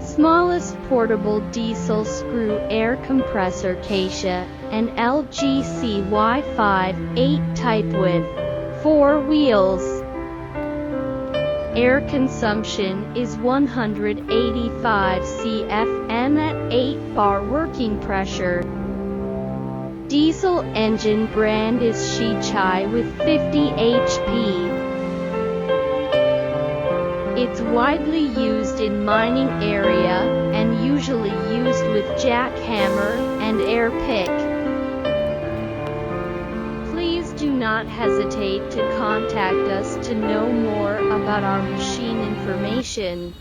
Smallest portable diesel screw air compressor Kaishan LGCY-5, 8 type with 4 wheels. Air consumption is 185 cfm at 8 bar working pressure. Diesel engine brand is Xichai with 50 HP. It's widely used in mining area, and usually used with jackhammer and air pick. Please do not hesitate to contact us to know more about our machine information.